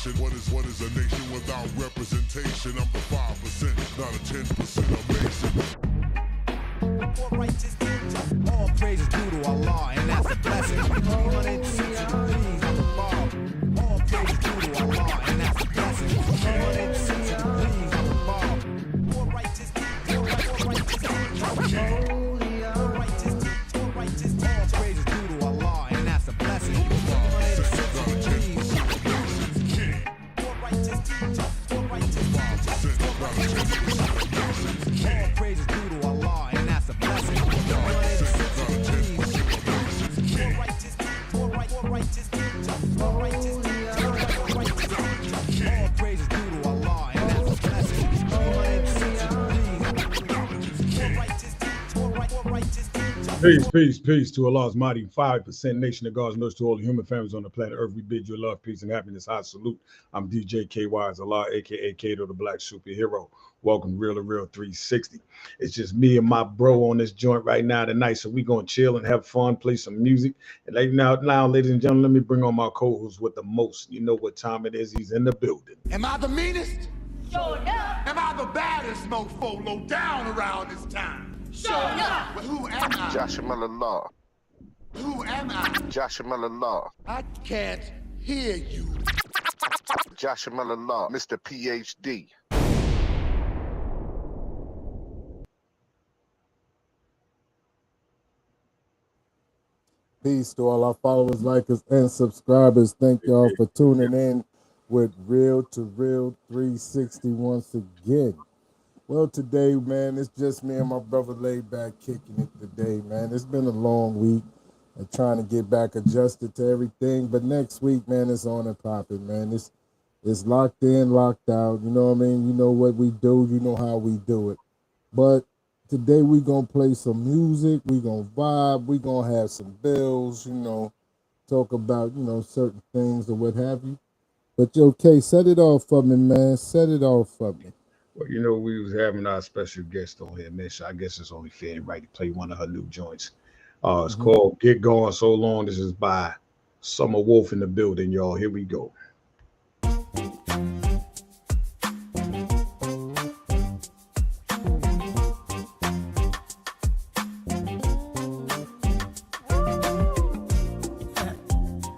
nation? What is a nation without representation? I'm the 5%, not a 10% amazing. All praises due to Allah, and that's a blessing. 360 degrees on the ball. All praises due to Allah, and that's a blessing. 360 degrees on the ball. All righteous deeds, all righteous deeds. All praises due to Allah, and that's a blessing. 360 degrees. All righteous deeds, all righteous deeds. All praises due to Allah, and that's a blessing. Peace to Allah's mighty 5% nation of God's nurse to all the human families on the planet Earth. We bid you love, peace, and happiness. I salute. I'm DJ KY's Allah, aka Kato, the Black Superhero. Welcome to Real2reel360. It's just me and my bro on this joint right now tonight, so we gonna chill and have fun, play some music. And now, ladies and gentlemen, let me bring on my co-host with the most. You know what time it is? He's in the building. Am I the meanest? Sure enough. Am I the baddest mofo low down around this time? Sure enough. Well, who am I? Joshua Law. Who am I? Joshua Law. I can't hear you. Joshua Law, Mr. PhD. Peace to all our followers, likers, and subscribers. Thank y'all for tuning in with Real2reel360 once again. Well, today, man, it's just me and my brother laid back kicking it today, man. It's been a long week and trying to get back adjusted to everything. But next week, man, it's on and popping, man. It's locked in, locked out. You know what I mean? You know what we do. You know how we do it. But today we going to play some music. We going to vibe. We going to have some bills, you know, talk about, you know, certain things or what have you. But, yo, Kay, set it off for me, man. Set it off for me. Well, you know, we was having our special guest on here, man. So I guess it's only fair and right to play one of her new joints. It's called Get Going So Long. This is by Summer Wolfe in the building, y'all. Here we go.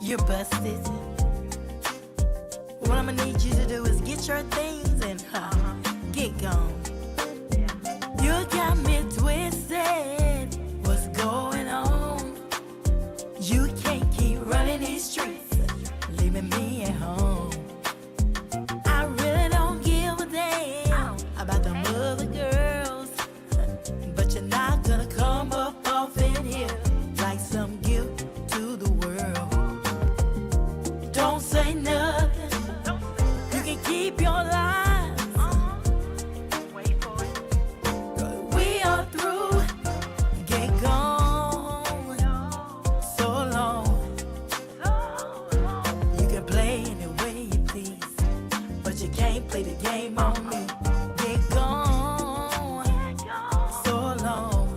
You're busted. What I'm gonna need you to do is get your things and get gone. You got me twisted. What's going on? You can't keep running these streets, leaving me at home. I really don't give a damn about the other girls, but you're not gonna come up off in here like some gift to the world. Don't say nothing. You can keep your lies. We are through. Get gone. So long. You can play any way you please, but you can't play the game on me. Get gone. So long.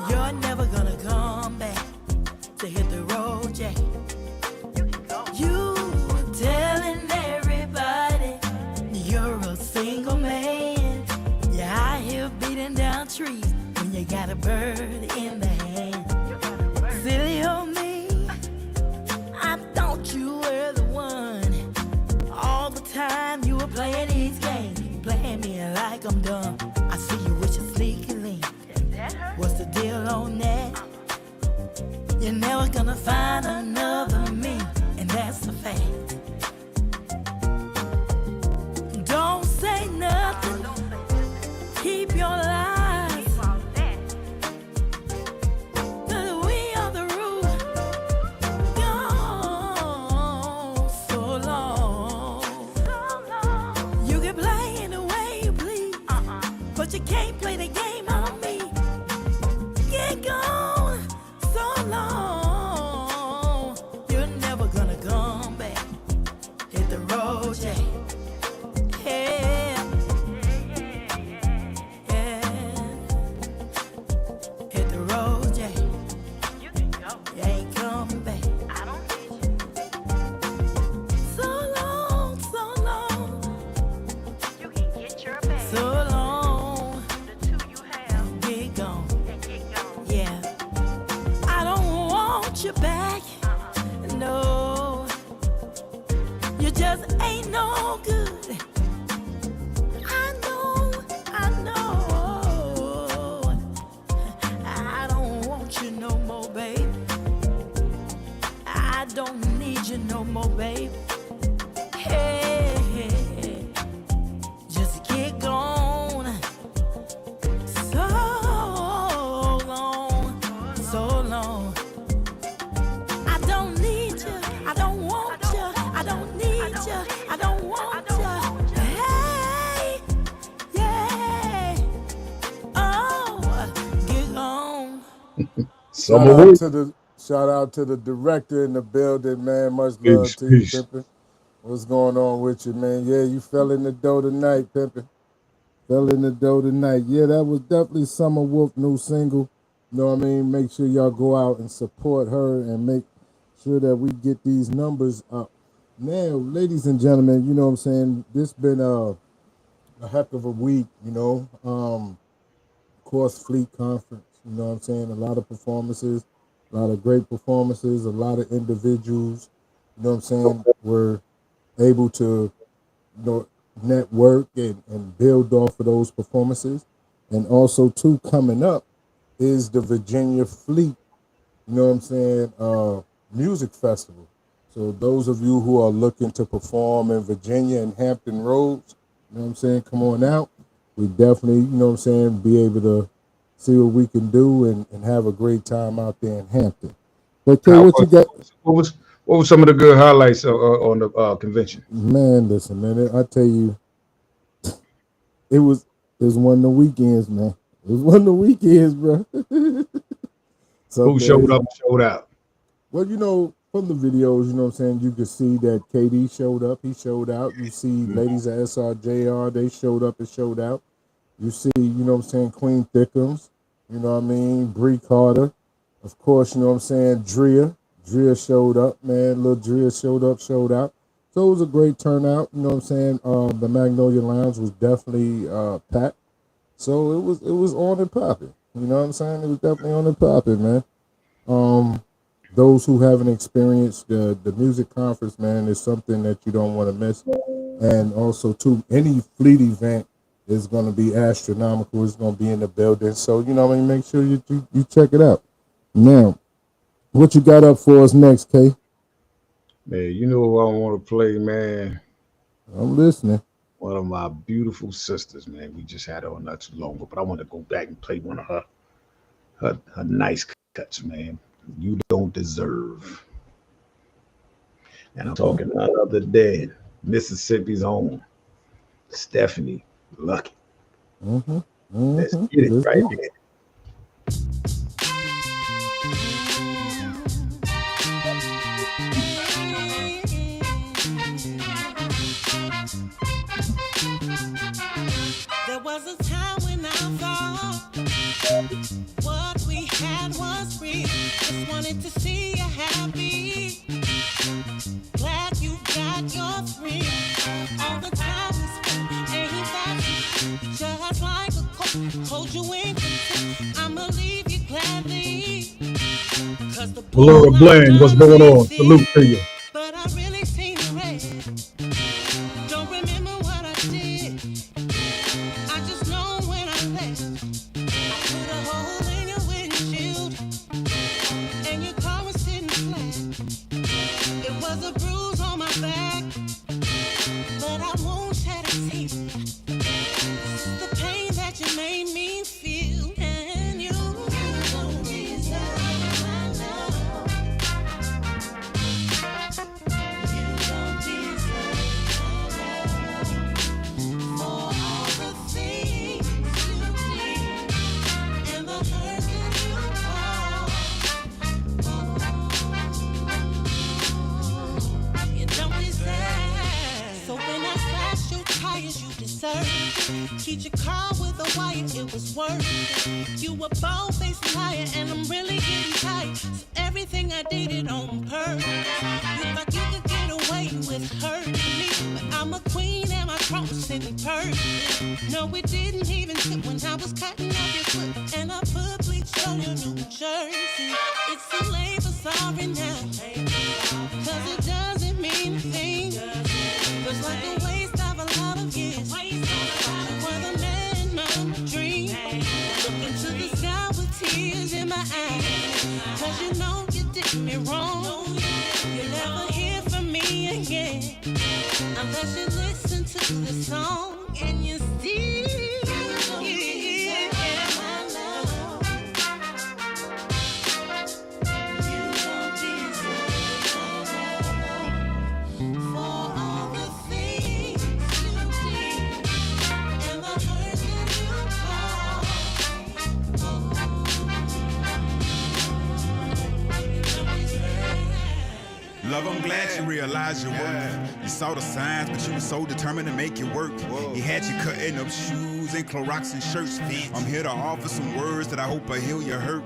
You're never gonna come back to hit the road, Jack. You telling everybody you're a single man. You're out here beating down trees when you got a bird in the hand. Silly old me, I thought you were the one. All the time you were playing these games, playing me like I'm dumb. I see you with your sneaky link. What's the deal on that? You're never gonna find another me, and that's a fact. Don't say nothing. Keep your lies. 'Cause we are the rule. Gone so long. You can play any way you please, but you can't play the game on me. Get gone so long. You back. No, you just ain't no good. I know, I know. I don't want you no more, baby. I don't need you no more, baby. Hey, hey, just get gone. So long, so long. I don't need you, I don't want you, I don't need you, I don't want you. Hey, yeah, oh, get gone. Shout out to the director in the building, man. Much love Peace, to you, peace. Pimpin'. What's going on with you, man? Yeah, you fell in the dough tonight, Pimpin'. Fell in the dough tonight. Yeah, that was definitely Summer Wolfe new single. You know what I mean? Make sure y'all go out and support her and make sure that we get these numbers up. Now, ladies and gentlemen, you know what I'm saying? This been a heck of a week, you know. Of course, Fleet Conference, you know what I'm saying? A lot of performances, a lot of great performances, a lot of individuals, you know what I'm saying, were able to, you know, network and build off of those performances. And also, too, coming up is the Virginia Fleet, you know what I'm saying, music festival. So those of you who are looking to perform in Virginia and Hampton Roads, you know what I'm saying, come on out. We definitely, you know what I'm saying, be able to see what we can do and have a great time out there in Hampton. But Kay, what you got? What was some of the good highlights on the convention? Man, listen, man, I tell you, it was one of the weekends, man. It was one of the weekends, bro. Who showed up and showed out? Well, you know, from the videos, you know what I'm saying, you could see that KD showed up, he showed out. You see ladies at SRJR, they showed up and showed out. You see, you know what I'm saying, Queen Thickums, you know what I mean, Bree Carter. Of course, you know what I'm saying, Drea showed up, man. Little Drea showed up, showed out. So it was a great turnout, you know what I'm saying. The Magnolia Lounge was definitely packed. So it was on and popping. You know what I'm saying? It was definitely on and popping, man. Those who haven't experienced the music conference, man, is something that you don't want to miss. And also, too, any Fleet event is going to be astronomical. It's going to be in the building. So, you know what I mean? Make sure you check it out. Now, what you got up for us next, Kay? Man, you know what I want to play, man? I'm listening. One of my beautiful sisters, man. We just had her on not too long ago, but I want to go back and play one of her nice cuts, man. You Don't Deserve. And I'm talking none other than Mississippi's own Stephanie Lucky. Let's get it right here. There was a time when I thought what we had was real. Just wanted to see you happy. Glad you got your thrill. All the time we spent, ain't that just like a coat? Hold you in contempt. I'ma leave you gladly. Cause the Laura Blaine, what's going on? Salute to you. But I really seen the red. Don't remember what I did. I just know when I left, I put a hole in your windshield, and your car was sitting flat. It was a bruise on my back, but I won't shed a tear. This is the pain that you made me feel, and you don't deserve my love. You don't deserve my love for all the things you did and the hurt that you caused. You don't deserve. So when I slashed your tires, you deserve. Keep your car with a wire, it was worth it. You a bald-faced liar, and I'm really getting tired. So everything I did on purpose. You thought you could get away with hurting me, but I'm a queen and my cross isn't perfect. No, it didn't even tip when I was cutting off your foot, and I put bleach on your New Jersey. It's too late for sorry now. Cause it doesn't mean a thing. Looks like a waste of a lot of years. For the man, my dream. Look into the sky with tears in my eyes. Cause you know you did me wrong. You'll never hear from me again. Unless you listen to the song and you still Love, I'm glad you realized your worth. You saw the signs, but you were so determined to make it work. He had you cutting up shoes and Clorox and shirts. I'm here to offer some words that I hope will heal your hurt.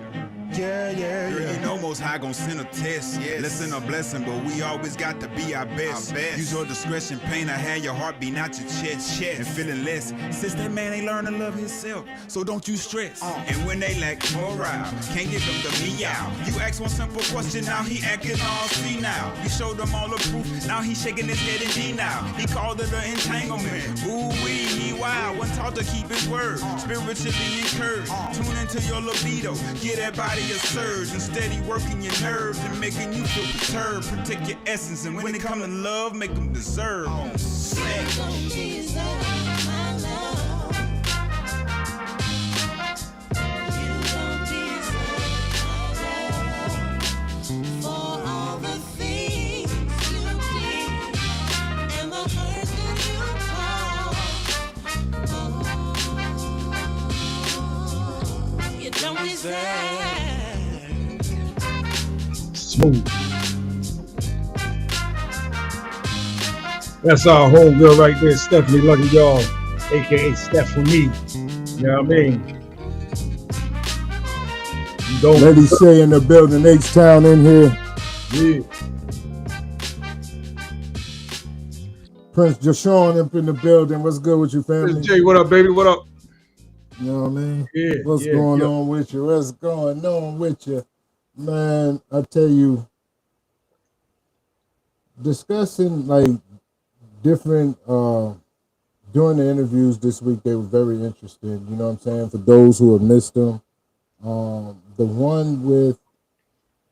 Girl, you know Most High gon' send a test. Listen, a blessing, but we always got to be our best. Use your discretion, pain. I had your heart beat out your chest. And feeling less, since that man ain't learned to love himself. So don't you stress. And when they lack morale, can't give them the meow. You ask one simple question, now he acting all see now. You showed him all the proof, now he shaking his head in denial. He called it an entanglement. Ooh wee, he wild. One taught to keep his word, spiritually encouraged. Tune into your libido, get that body a surge, and steady working your nerves and making you feel perturbed. Protect your essence, and when it come to love, make them deserve. Smooth. That's our homegirl right there, Stephanie Lucky Y'all, aka Steph for me. You know what I mean? Lady Shay in the building, H-Town in here. Yeah. Prince Jashawn up in the building. What's good with you, family? Jay, what up, baby? What up? You know what I mean? Yeah. What's going on with you? What's going on with you? Man, I tell you, discussing like different during the interviews this week, they were very interesting. You know what I'm saying? For those who have missed them, the one with,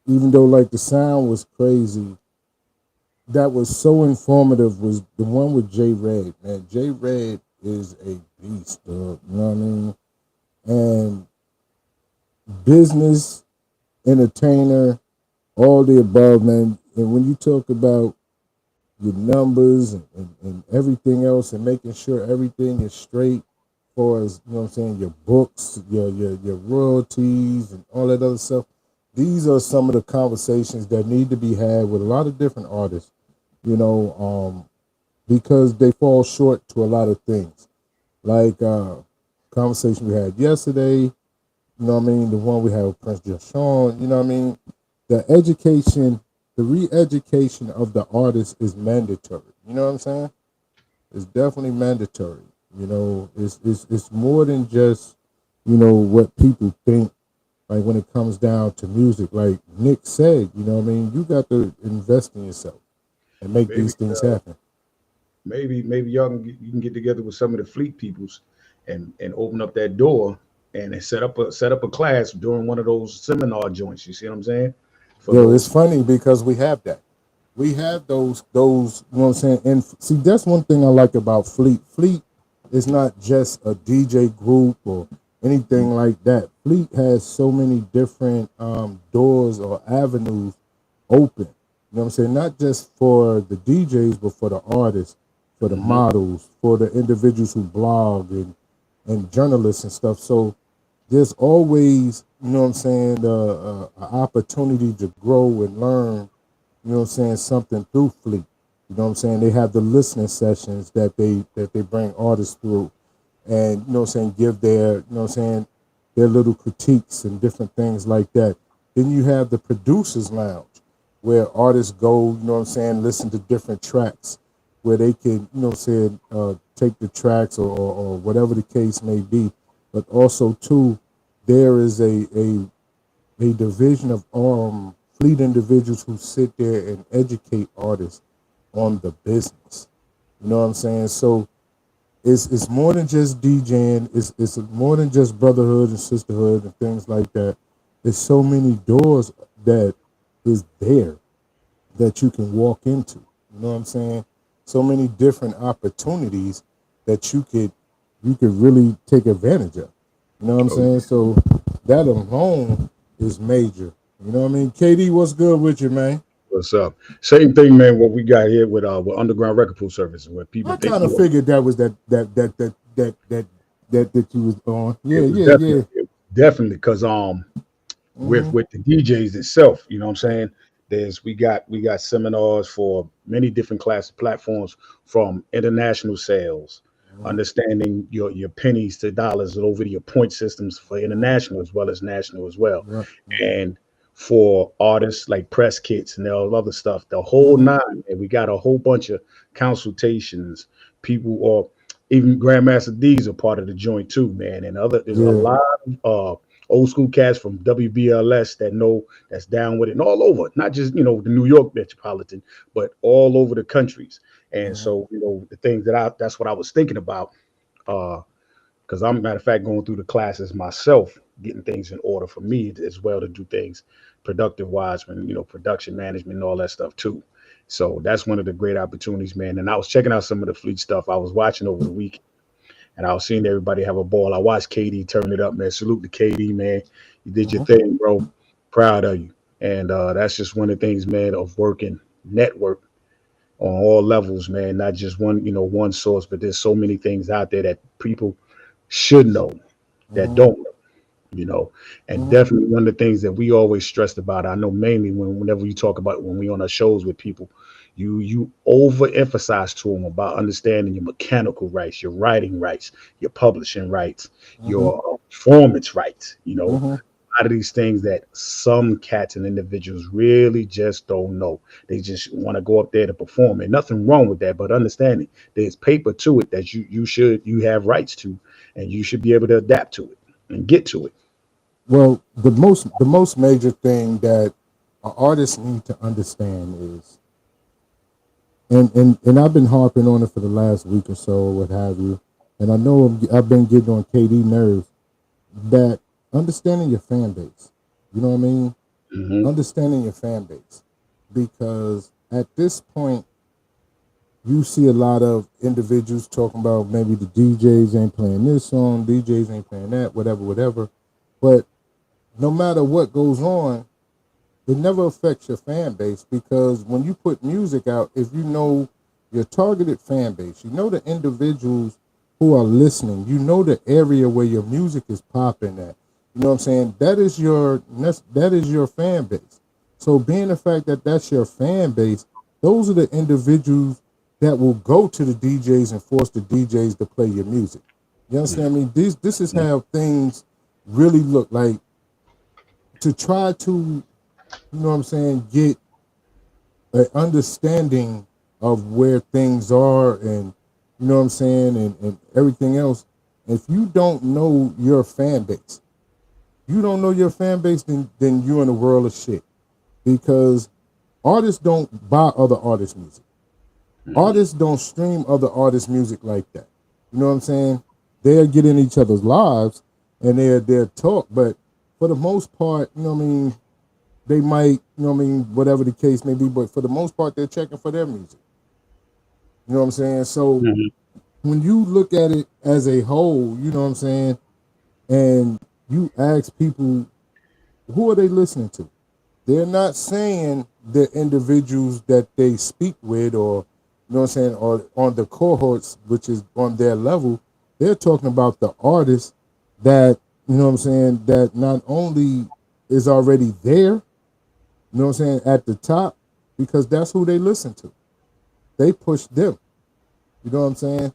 even though like the sound was crazy, that was so informative was the one with J Red. Man, J Red is a beast, dog. You know what I mean? And business, entertainer, all the above, man. And when you talk about your numbers and everything else and making sure everything is straight for as, you know what I'm saying, your books, your royalties and all that other stuff, these are some of the conversations that need to be had with a lot of different artists, you know, because they fall short to a lot of things. Like conversation we had yesterday, you know what I mean, the one we had with Prince Jashawn, you know what I mean, the education, the re-education of the artist is mandatory. You know what I'm saying? It's definitely mandatory. You know, it's more than just, you know, what people think. Like when it comes down to music, like Nick said, you know what I mean, you got to invest in yourself and make these things happen. Maybe y'all you can get together with some of the Fleet peoples and open up that door and set up a class during one of those seminar joints. You see what I'm saying? It's funny because we have that. We have those, you know what I'm saying? And see, that's one thing I like about Fleet. Fleet is not just a DJ group or anything like that. Fleet has so many different doors or avenues open. You know what I'm saying? Not just for the DJs, but for the artists, for the models, for the individuals who blog and journalists and stuff. So there's always, you know what I'm saying, an opportunity to grow and learn, you know what I'm saying, something through Fleet. You know what I'm saying? They have the listening sessions that they bring artists through and, you know what I'm saying, give their, you know what I'm saying, their little critiques and different things like that. Then you have the producers lounge where artists go, you know what I'm saying, listen to different tracks where they can, you know what I'm saying, take the tracks or whatever the case may be. But also too, there is a division of elite individuals who sit there and educate artists on the business. You know what I'm saying? So it's more than just DJing. It's more than just brotherhood and sisterhood and things like that. There's so many doors that is there that you can walk into. You know what I'm saying? So many different opportunities that you could really take advantage of. You know what I'm saying? So that alone is major. You know what I mean? KD, what's good with you, man? What's up? Same thing, man. What we got here with Underground Record Pool Service, where people I think kind of figured that was that you was on. it Yeah, was yeah, yeah. definitely because Mm-hmm. with the DJs itself, you know what I'm saying? We got seminars for many different class platforms, from international sales, understanding your pennies to dollars over to your point systems for international as well as national as well. Right. And for artists like press kits and all other stuff, the whole Mm-hmm. nine, and we got a whole bunch of consultations, people, or even Grandmaster D's are part of the joint too, man. And there's a Yeah. lot of old school cats from WBLS that's down with it, and all over, not just the New York metropolitan, but all over the countries. And Mm-hmm. so the things that's what I was thinking about, because I'm, matter of fact, going through the classes myself, getting things in order for me as well to do things productive wise, and production management and all that stuff too. So that's one of the great opportunities, man. And I was checking out some of the fleet stuff I was watching over the week, and I was seeing everybody have a ball. I watched KD turn it up, man. Salute to KD, man. You did your Mm-hmm. thing, bro. Proud of you. And that's just one of the things, man, of working network on all levels, man. Not just one source, but there's so many things out there that people should know that Mm-hmm. don't know, and Mm-hmm. definitely one of the things that we always stressed about. I know mainly whenever you talk about when we on our shows with people, you overemphasize to them about understanding your mechanical rights, your writing rights, your publishing rights, Mm-hmm. your performance rights. Mm-hmm. A lot of these things that some cats and individuals really just don't know. They just want to go up there to perform, and nothing wrong with that. But understanding there's paper to it that you have rights to, and you should be able to adapt to it and get to it. Well, the most major thing that an artist need to understand is, and I've been harping on it for the last week or so, or what have you, and I know I've been getting on KD nerves, that understanding your fan base. You know what I mean? Hmm. Understanding your fan base, because at this point you see a lot of individuals talking about maybe the DJs ain't playing this song, DJs ain't playing that, whatever, whatever. But no matter what goes on, it never affects your fan base, because when you put music out, if you know your targeted fan base, you know the individuals who are listening, you know the area where your music is popping at. You know what I'm saying? That is your fan base. So being the fact that that's your fan base, those are the individuals that will go to the DJs and force the DJs to play your music. You understand? I mean, this is how things really look like. To try to, you know what I'm saying, get an understanding of where things are, and you know what I'm saying, and everything else. If you don't know your fan base, then you're in a world of shit. Because artists don't buy other artists' music. Artists don't stream other artists' music like that. You know what I'm saying? They'll get in each other's lives and they'll talk, but for the most part, you know what I mean, they might, you know what I mean, whatever the case may be, but for the most part, they're checking for their music. You know what I'm saying? So Hmm. when you look at it as a whole, you know what I'm saying, and you ask people, who are they listening to? They're not saying the individuals that they speak with, or you know what I'm saying, or on the cohorts, which is on their level. They're talking about the artist that, you know what I'm saying, that not only is already there, you know what I'm saying, at the top, because that's who they listen to. They push them. You know what I'm saying?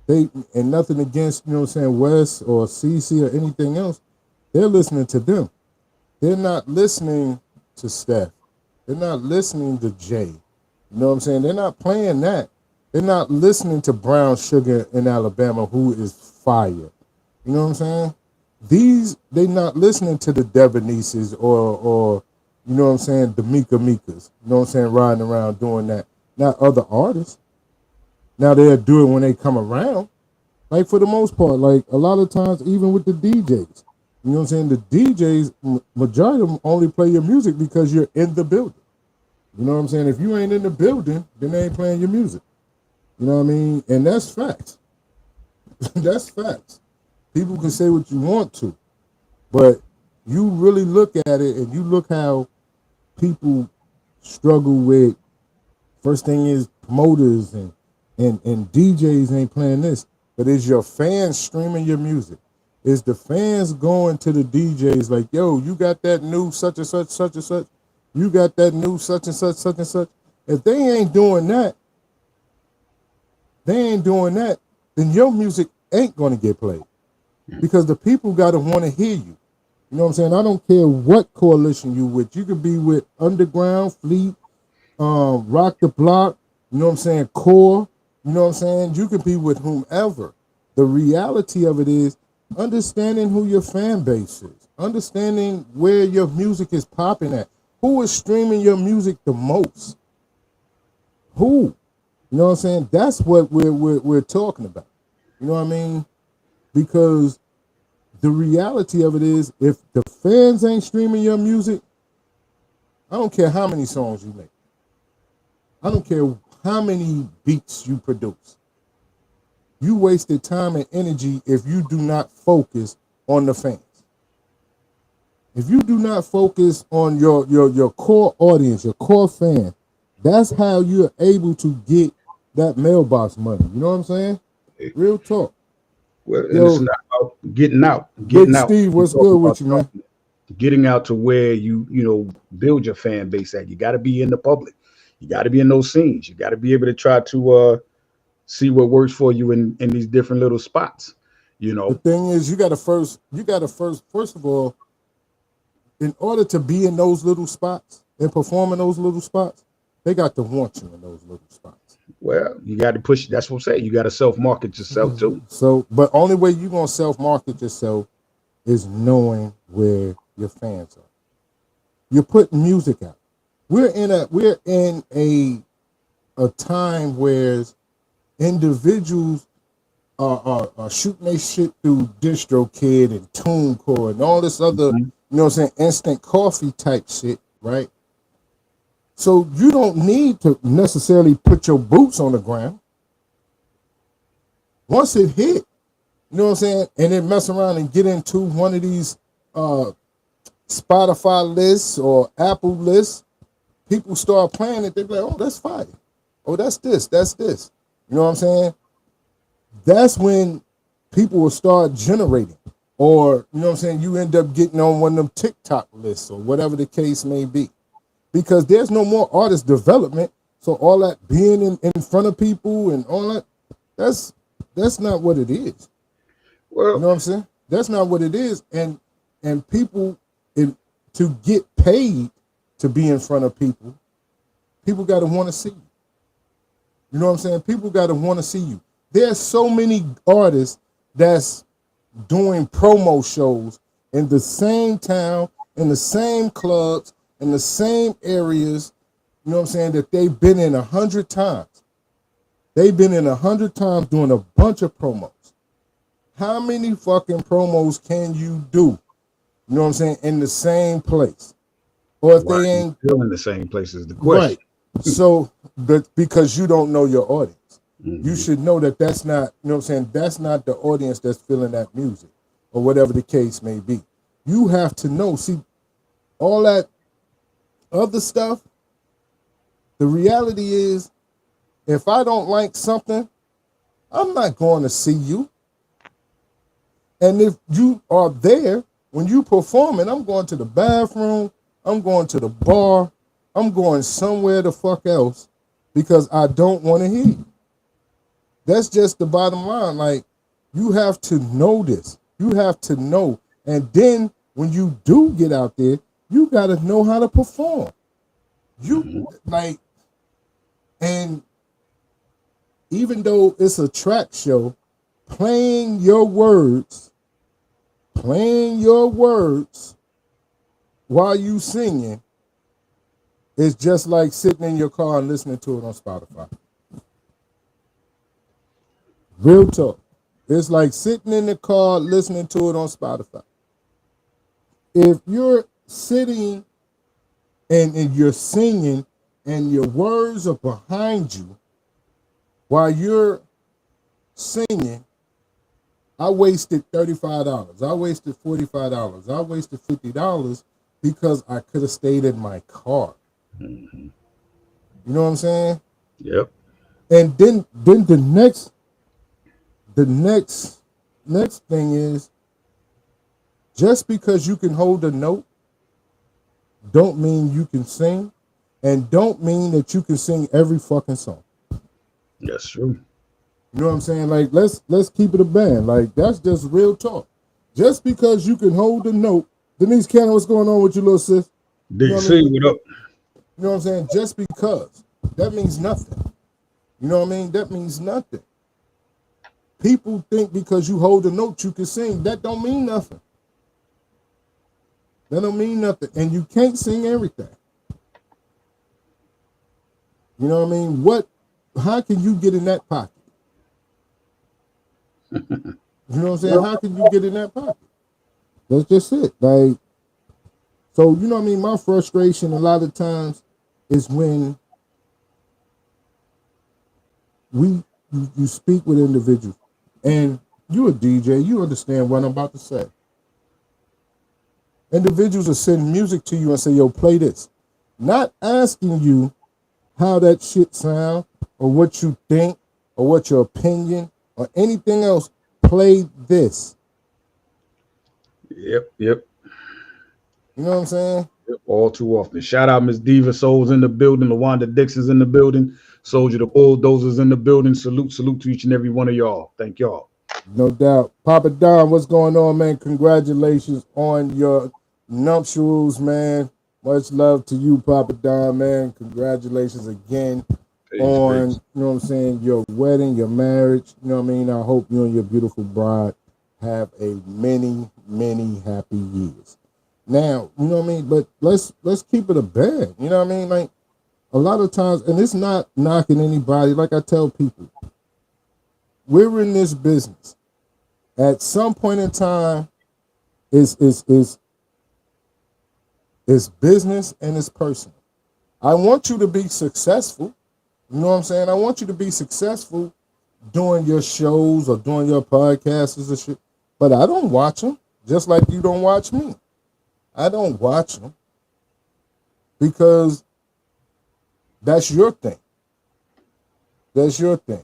They, and nothing against, you know what I'm saying, Wes or CC or anything else. They're listening to them. They're not listening to Steph. They're not listening to Jay. You know what I'm saying? They're not playing that. They're not listening to Brown Sugar in Alabama, who is fire. You know what I'm saying? They not listening to the Devoneses, or you know what I'm saying, the Mikas, you know what I'm saying, riding around doing that. Not other artists. Now they'll do it when they come around. Like for the most part, like a lot of times, even with the DJs, you know what I'm saying, the DJs, majority of them only play your music because you're in the building. You know what I'm saying? If you ain't in the building, then they ain't playing your music. You know what I mean? And that's facts. That's facts. People can say what you want to, but you really look at it and you look how people struggle with, first thing is promoters and DJs ain't playing this, but is your fans streaming your music? Is the fans going to the DJs like, yo, you got that new such and such, such and such? You got that new such and such, such and such? If they ain't doing that, then your music ain't going to get played because the people got to want to hear you. You know what I'm saying? I don't care what coalition you with. You could be with Underground, Fleet, Rock the Block, you know what I'm saying, Core, you know what I'm saying? You could be with whomever. The reality of it is understanding who your fan base is, understanding where your music is popping at. Who is streaming your music the most? Who? You know what I'm saying? That's what we're talking about. You know what I mean? Because the reality of it is, if the fans ain't streaming your music, I don't care how many songs you make. I don't care how many beats you produce. You wasted time and energy if you do not focus on the fans. If you do not focus on your core audience, your core fan, that's how you're able to get that mailbox money. You know what I'm saying? Real talk. Well, and it's not about getting out. Getting Big out. Steve, what's good with you, man? Getting out to where you build your fan base at. You got to be in the public. You got to be in those scenes. You got to be able to try to see what works for you in these different little spots. You know. The thing is, you got to first, first of all, in order to be in those little spots and perform in those little spots, they got to want you in those little spots. Well, you got to push. That's what I'm saying. You got to self-market yourself too. So, but only way you're gonna self-market yourself is knowing where your fans are. You're putting music out. We're in a time where individuals are shooting their shit through DistroKid and TuneCore and all this other, you know what I'm saying, instant coffee type shit, right? So you don't need to necessarily put your boots on the ground. Once it hit, you know what I'm saying, and then mess around and get into one of these Spotify lists or Apple lists, people start playing it, they're like, oh, that's fire. Oh, that's this. You know what I'm saying? That's when people will start generating. Or, you know what I'm saying, you end up getting on one of them TikTok lists or whatever the case may be. Because there's no more artist development. So all that being in front of people and all that, that's not what it is. Well, you know what I'm saying? That's not what it is. And people, to get paid to be in front of people got to want to see you. You know what I'm saying? People got to want to see you. There's so many artists that's doing promo shows in the same town, in the same clubs, in the same areas, you know what I'm saying, that they've been in 100 times. They've been in 100 times doing a bunch of promos. How many fucking promos can you do, you know what I'm saying, in the same place? Or if they ain't still in the same place is the question. Right. So, because you don't know your audience. You should know that that's not, you know what I'm saying, that's not the audience that's feeling that music or whatever the case may be. You have to know. See, all that other stuff, the reality is, if I don't like something, I'm not going to see you. And if you are there, when you performing, I'm going to the bathroom, I'm going to the bar, I'm going somewhere the fuck else because I don't want to hear you. That's just the bottom line. Like, you have to know this. You have to know. And then when you do get out there, you got to know how to perform. Like, and even though it's a track show, playing your words while you singing It's just like sitting in your car and listening to it on Spotify. Real talk. It's like sitting in the car listening to it on Spotify. If you're sitting and you're singing and your words are behind you while you're singing, I wasted $35. I wasted $45. I wasted $50 because I could have stayed in my car. Mm-hmm. You know what I'm saying? Yep. And then the next thing is, just because you can hold a note don't mean you can sing, and don't mean that you can sing every fucking song. That's true. You know what I'm saying? Like, let's keep it a band. Like, that's just real talk. Just because you can hold a note, Denise Cannon, what's going on with you, little sis? DC, what up? You know what I'm saying? Just because. That means nothing. You know what I mean? That means nothing. People think because you hold a note you can sing. That don't mean nothing. That don't mean nothing. And you can't sing everything. You know what I mean? How can you get in that pocket? You know what I'm saying? How can you get in that pocket? That's just it. Like, so, you know what I mean? My frustration a lot of times is when you speak with individuals and you're a DJ, you understand what I'm about to say. Individuals will send music to you and say, yo, play this. Not asking you how that shit sound or what you think or what your opinion or anything else. Play this. Yep. You know what I'm saying? Yep. All too often. Shout out Miss Diva Souls in the building. LaWanda Dixon's in the building. Soldier the Bulldozer's in the building. Salute to each and every one of y'all. Thank y'all. No doubt. Papa Don, what's going on, man? Congratulations on your nuptials, man. Much love to you, Papa Don, man. Congratulations again on, you know what I'm saying, your wedding, your marriage. You know what I mean? I hope you and your beautiful bride have a many, many happy years. Now, you know what I mean? But let's keep it a band. You know what I mean? Like, a lot of times, and it's not knocking anybody, like I tell people, we're in this business. At some point in time, it's business and it's personal. I want you to be successful. You know what I'm saying? I want you to be successful doing your shows or doing your podcasts or shit. But I don't watch them, just like you don't watch me. I don't watch them because that's your thing. That's your thing.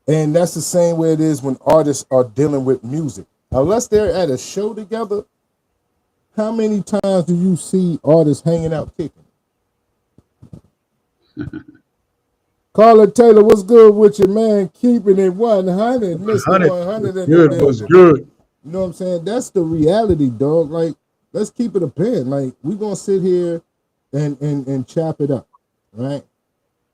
And that's the same way it is when artists are dealing with music. Unless they're at a show together, how many times do you see artists hanging out kicking? Carla Taylor, what's good with you, man? Keeping it 100. Mr. 100 in the building. Was good. You know what I'm saying? That's the reality, dog. Like, let's keep it a pen. Like, we're going to sit here and chop it up, right?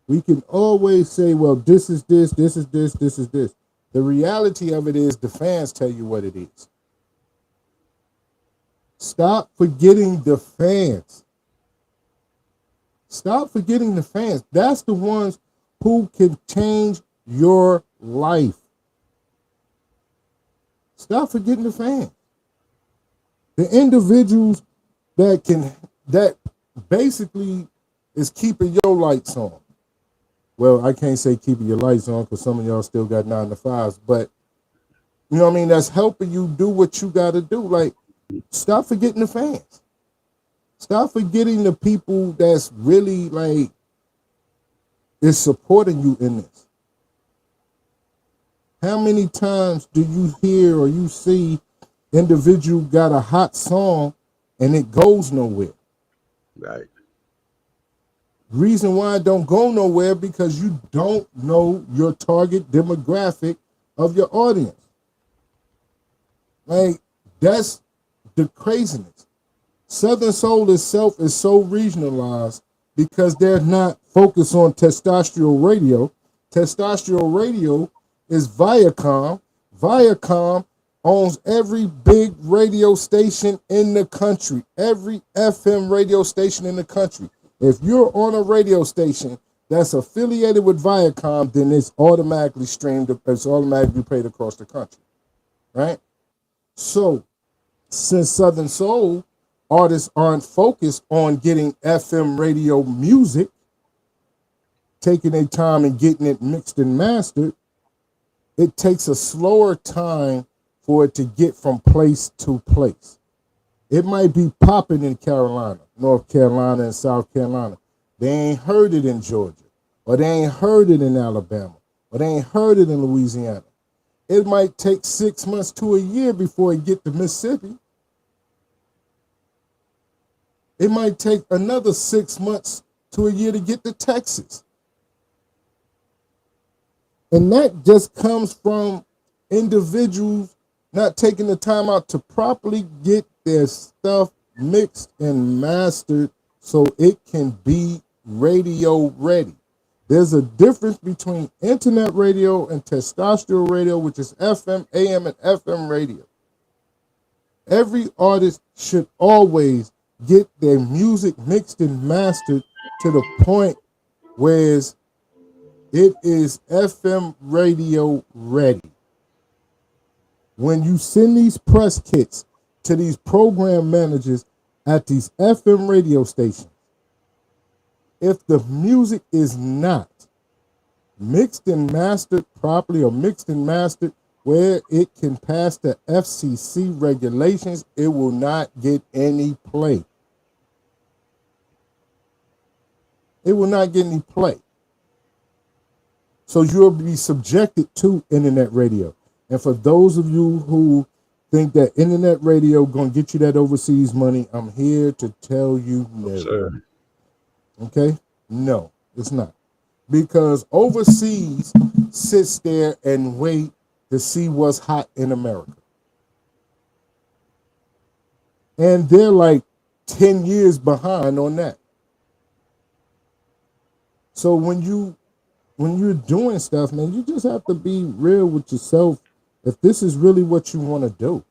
We can always say, well, this is this, this is this, this is this. The reality of it is the fans tell you what it is. Stop forgetting the fans. Stop forgetting the fans. That's the ones who can change your life. Stop forgetting the fans. The individuals that basically is keeping your lights on. Well, I can't say keeping your lights on because some of y'all still got 9 to 5s, but you know what I mean? That's helping you do what you got to do. Like, stop forgetting the fans. Stop forgetting the people that's really like is supporting you in this. How many times do you hear or you see individual got a hot song and it goes nowhere? Right. Reason why it don't go nowhere because you don't know your target demographic of your audience. Like, that's the craziness. Southern Soul itself is so regionalized because they're not focused on terrestrial radio. Terrestrial radio is Viacom. Viacom owns every big radio station in the country, every FM radio station in the country. If you're on a radio station that's affiliated with Viacom, then it's automatically streamed, it's automatically played across the country, right? So, since Southern Soul artists aren't focused on getting FM radio music, taking their time and getting it mixed and mastered, it takes a slower time for it to get from place to place. It might be popping in Carolina, North Carolina, and South Carolina. They ain't heard it in Georgia, or they ain't heard it in Alabama, or they ain't heard it in Louisiana. It might take 6 months to a year before it get to Mississippi. It might take another 6 months to a year to get to Texas. And that just comes from individuals not taking the time out to properly get their stuff mixed and mastered so it can be radio ready. There's a difference between internet radio and terrestrial radio, which is FM, AM, and FM radio. Every artist should always get their music mixed and mastered to the point where it is FM radio ready. When you send these press kits to these program managers at these FM radio stations, if the music is not mixed and mastered properly, or mixed and mastered where it can pass the FCC regulations, it will not get any play. It will not get any play. So you'll be subjected to internet radio. And for those of you who think that internet radio going to get you that overseas money, I'm here to tell you no. Sir. Okay? No, it's not. Because overseas sits there and wait to see what's hot in America. And they're like 10 years behind on that. So when you're doing stuff, man, you just have to be real with yourself. If this is really what you want to do,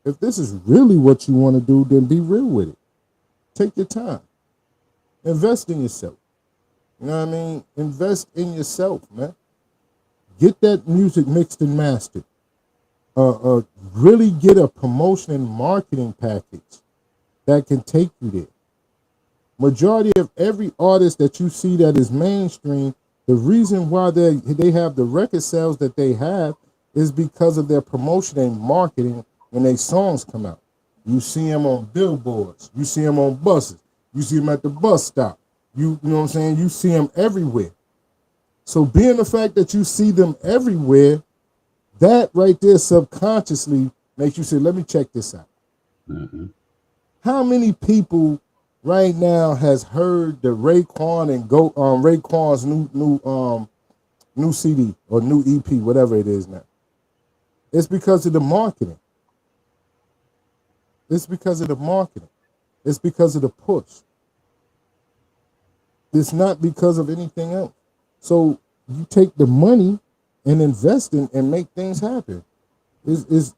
if this is really what you want to do, then be real with it. Take your time. Invest in yourself. You know what I mean? Invest in yourself, man. Get that music mixed and mastered. Really get a promotion and marketing package that can take you there. Majority of every artist that you see that is mainstream, the reason why they have the record sales that they have is because of their promotion and marketing when their songs come out. You see them on billboards. You see them on buses. You see them at the bus stop. You know what I'm saying? You see them everywhere. So being the fact that you see them everywhere, that right there subconsciously makes you say, let me check this out. Mm-hmm. How many people right now has heard the Raekwon and Raekwon's new CD or new EP, whatever it is now? It's because of the marketing. It's because of the marketing. It's because of the push. It's not because of anything else. So you take the money and invest in and make things happen. It's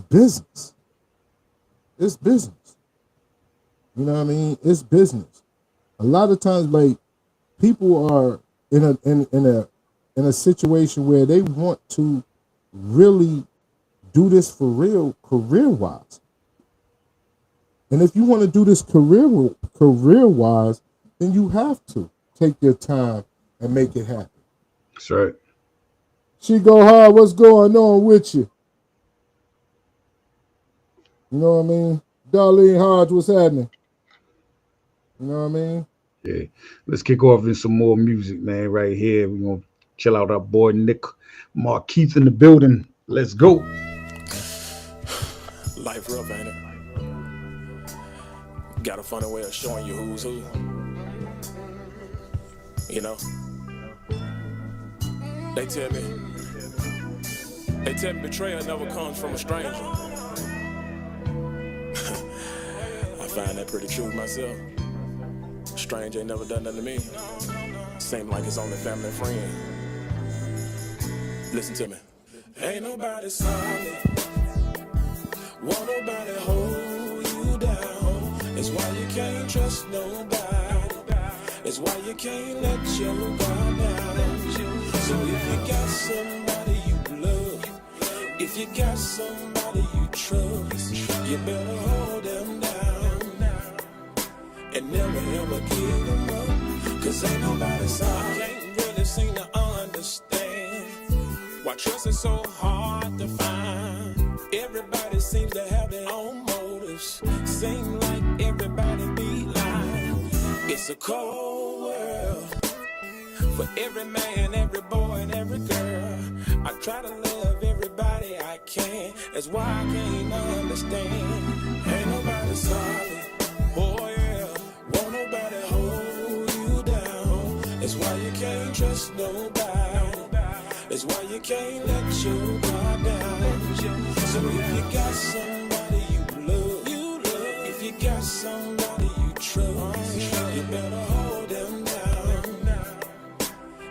business. It's business. You know what I mean? It's business. A lot of times, like, people are in a situation where they want to really do this for real, career-wise. And if you want to do this career-wise, then you have to take your time and make it happen. That's right. She go hard. What's going on with you? You know what I mean? Darlene Hodge, what's happening? You know what I mean? Yeah. Let's kick off in some more music, man, right here. We're going to chill out our boy Nick Markeith in the building. Let's go. Life rough, ain't it? Got a funny way of showing you who's who. You know? They tell me betrayal never comes from a stranger. I find that pretty true myself. Stranger ain't never done nothing to me. Seem like it's only family and friend. Listen to me. Ain't nobody solid. Won't nobody hold you down. It's why you can't trust nobody. It's why you can't let your guard down. So if you got somebody you love, if you got somebody you trust, you better hold them down and never ever give them up. Cause ain't nobody solid. Can't really seem to understand why trust is so hard to find. Everybody seems to have their own motives. Seem like everybody be lying. It's a cold world for every man, every boy, and every girl. I try to love everybody I can. That's why I can't understand. Ain't nobody solid. Oh yeah, won't nobody hold you down. That's why you can't trust nobody. That's why you can't let your guard down. So if you got somebody you love, if you got somebody you trust, you better hold them down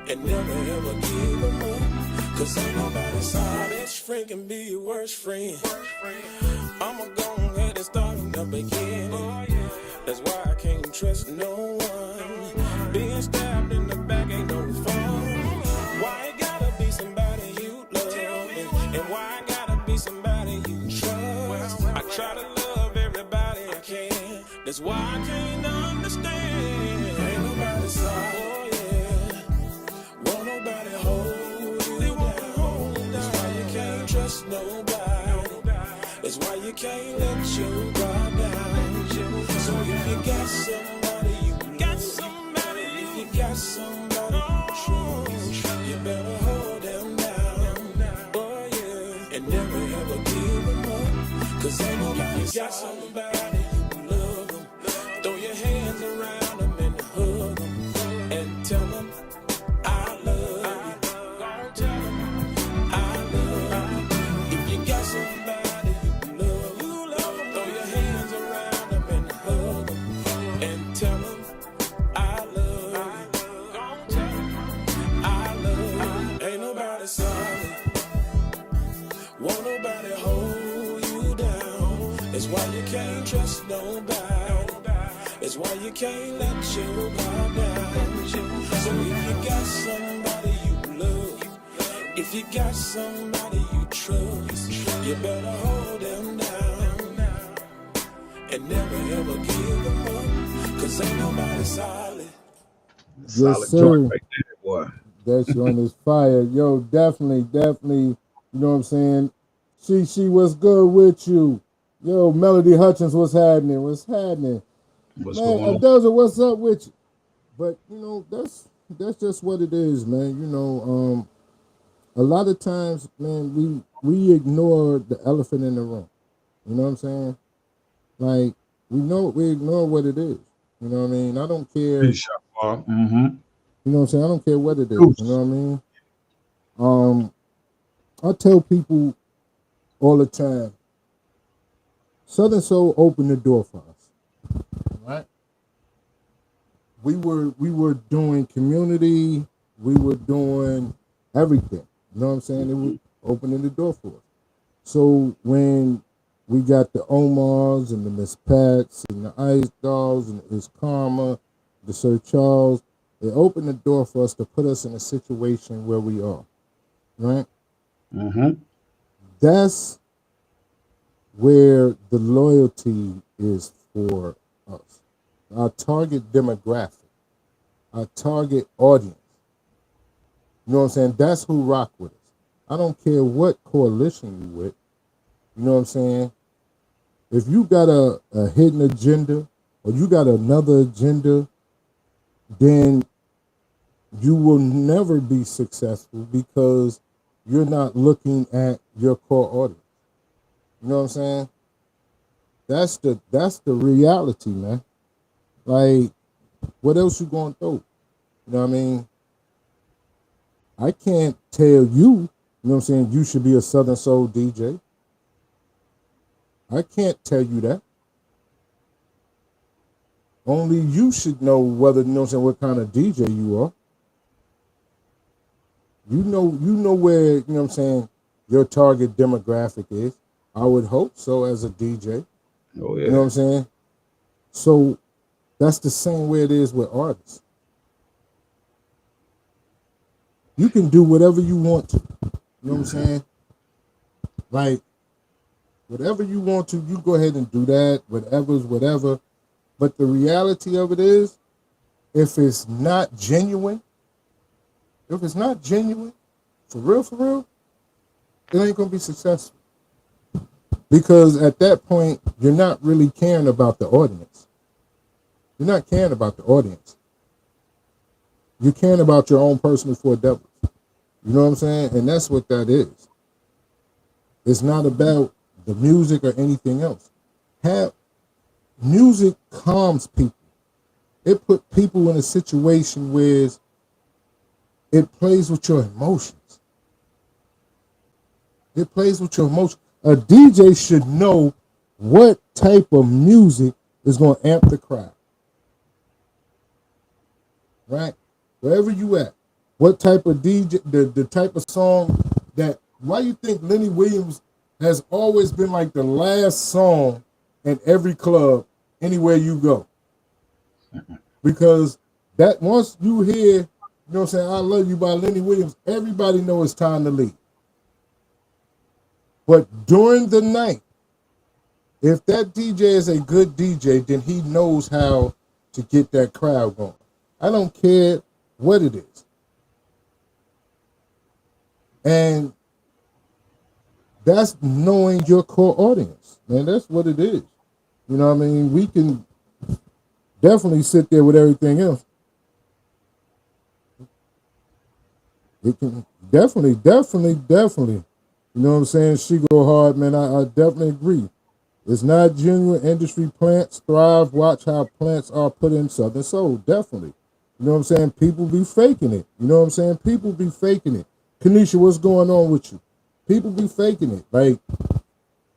and never ever give them up. Cause ain't nobody solid. Best friend can be your worst friend. I'ma go ahead and start from the beginning. That's why I can't trust no one. Being stabbed in the back ain't no fun. Why it gotta be somebody you love? And why it gotta be somebody you trust? I try to love everybody I can. That's why I can't understand. Ain't nobody solid. Oh yeah. Won't nobody hold you down. That's why you can't trust nobody. That's why you can't let your guard down. So if you got somebody you got somebody, if you got somebody you trust, you better hold them down. Oh yeah, and never ever give them up. Cause ain't nobody got somebody you love them. Throw your hands around them and hug them and tell them I love you. Tell them I love you. If you got somebody you love them, throw your hands around them and hug them and tell them I love you. I love you. Ain't nobody solid. Won't nobody hold you down. That's why you can't trust nobody. That's why you can't let your guard down. So if you got somebody you love, if you got somebody you trust, you better hold them down and never ever give them up. Cause ain't nobody solid. Solid sir. joint right there, boy. That joint is fire. Yo, definitely, you know what I'm saying? She was good with you. Yo, Melody Hutchins, what's happening? What's happening? What's Man, going on? Adelza, what's up with you? But you know, that's just what it is, man. You know, a lot of times, man, we ignore the elephant in the room. You know what I'm saying? Like, we ignore what it is. You know what I mean? I don't care. Peace, Shafar. Mm-hmm. You know what I'm saying? I don't care what it is. You know what I mean? I tell people all the time, Southern Soul opened the door for us. Right? We were doing community, we were doing everything. You know what I'm saying? It was opening the door for us. So when we got the Omars and the Miss Pats and the Ice Dolls and the Is Karma, the Sir Charles, it opened the door for us to put us in a situation where we are. Right? Mm-hmm. That's where the loyalty is for us. Our target demographic, our target audience. You know what I'm saying? That's who rock with us. I don't care what coalition you with. You know what I'm saying? If you got a hidden agenda or you got another agenda, then you will never be successful because you're not looking at your core audience. You know what I'm saying? That's the reality, man. Like, what else you gonna do? You know what I mean? I can't tell you, you know what I'm saying, you should be a Southern Soul DJ. I can't tell you that. Only you should know whether, you know what I'm saying, what kind of DJ you are. You know where, you know what I'm saying, your target demographic is. I would hope so as a DJ. Oh yeah. You know what I'm saying? So that's the same way it is with artists. You can do whatever you want to. You know what I'm saying? Like, whatever you want to, you go ahead and do that. Whatever's whatever. But the reality of it is, if it's not genuine, for real, it ain't gonna be successful. Because at that point, you're not really caring about the audience. You're not caring about the audience. You're caring about your own personal four devils. You know what I'm saying? And that's what that is. It's not about the music or anything else. Music calms people. It put people in a situation where it plays with your emotions. It plays with your emotions. A DJ should know what type of music is going to amp the crowd. Right? Wherever you at. What type of DJ, the type of song that, why you think Lenny Williams has always been like the last song in every club, anywhere you go? Because that once you hear, you know what I'm saying, I Love You by Lenny Williams, everybody knows it's time to leave. But during the night, if that DJ is a good DJ, then he knows how to get that crowd going. I don't care what it is. And that's knowing your core audience, man. That's what it is. You know what I mean? We can definitely sit there with everything else. It can definitely. You know what I'm saying? She go hard, man. I definitely agree. It's not genuine industry. Plants thrive. Watch how plants are put in Southern Soul. Definitely. You know what I'm saying? People be faking it. You know what I'm saying? People be faking it. Kanisha, what's going on with you? People be faking it. Like,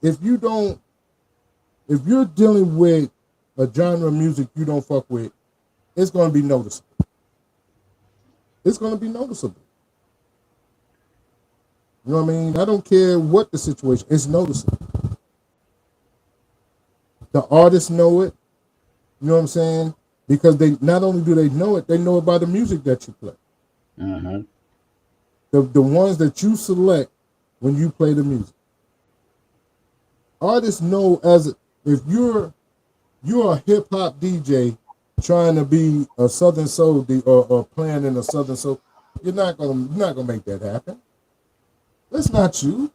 if you're dealing with a genre of music you don't fuck with, it's going to be noticeable. It's going to be noticeable. You know what I mean? I don't care what the situation, it's noticeable. The artists know it, you know what I'm saying? Because they not only do they know it by the music that you play. Mm-hmm. The ones that you select when you play the music. Artists know if you're a hip hop DJ trying to be a Southern Soul or playing in a Southern Soul, you're not gonna make that happen. That's not you.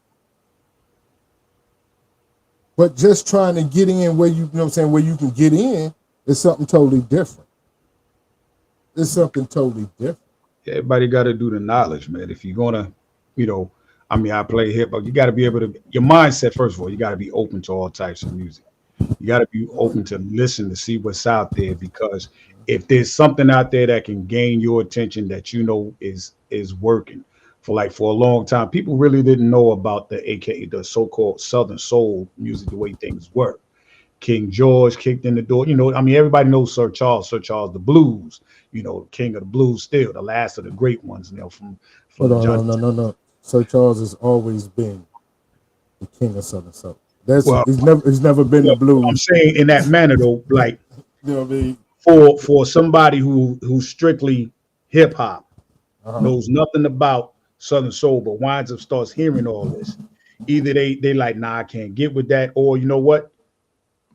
But just trying to get in where you know what I'm saying, where you can get in is something totally different. It's something totally different. Everybody got to do the knowledge, man. If you're gonna, I play hip hop. You got to be able to. Your mindset, first of all, you got to be open to all types of music. You got to be open to listen to see what's out there, because if there's something out there that can gain your attention that you know is working for a long time, people really didn't know about the so-called Southern Soul music, the way things work. King George kicked in the door. Everybody knows Sir Charles the blues, king of the blues, still the last of the great ones, from No. Sir Charles has always been the king of Southern Soul. He's never been the blues. I'm saying in that manner though, like, you know what I mean? For somebody who's strictly hip hop, knows nothing about Southern Soul, but winds up starts hearing all this, either they like, nah, I can't get with that, or you know what?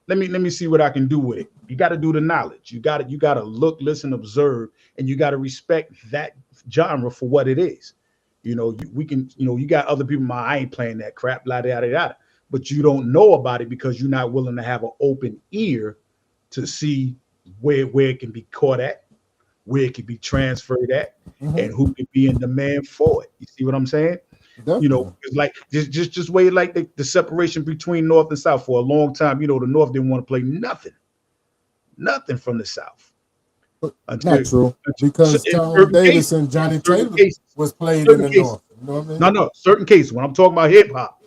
Let me see what I can do with it. You got to do the knowledge. You got to look, listen, observe, and you got to respect that genre for what it is. You got other people. I ain't playing that crap, la da da da. But you don't know about it because you're not willing to have an open ear to see where it can be caught at, where it can be transferred at, and who can be in demand for it. You see what I'm saying? Definitely. It's like just way like the separation between North and South. For a long time, the North didn't want to play nothing from the South. Not true, because Tom Davis and Johnny Taylor was played in the North. You know what I mean? No, certain cases. When I'm talking about hip hop,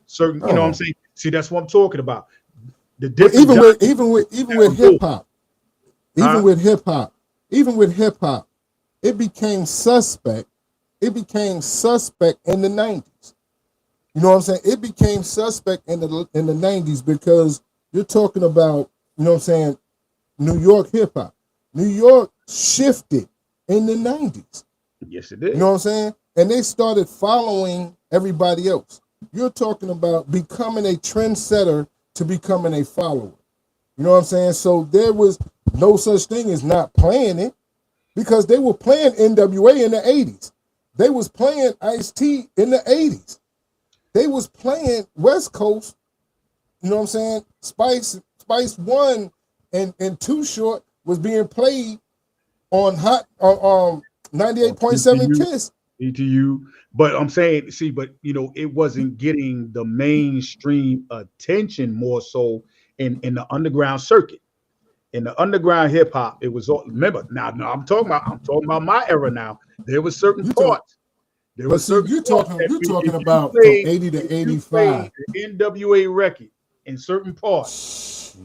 certain, you know what I'm saying? See, that's what I'm talking about. The difference, even with hip hop, even with hip hop, it became suspect. It became suspect in the 90s. You know what I'm saying? It became suspect in the 90s because you're talking about, you know what I'm saying, New York hip hop. New York shifted in the 90s. Yes, it did. You know what I'm saying? And they started following everybody else. You're talking about becoming a trendsetter to becoming a follower. You know what I'm saying? So there was no such thing as not playing it because they were playing NWA in the 80s. They was playing Ice-T in the 80s. They was playing West Coast, you know what I'm saying? Spice One and Too Short was being played on 98.7 Kiss. ETU. But I'm saying, see, but you know, it wasn't getting the mainstream attention more so in the underground circuit. In the underground hip hop, it was all remember now I'm talking about my era now. There were certain parts. There But was see, certain you're talking about from 80 to 85. The NWA record in certain parts.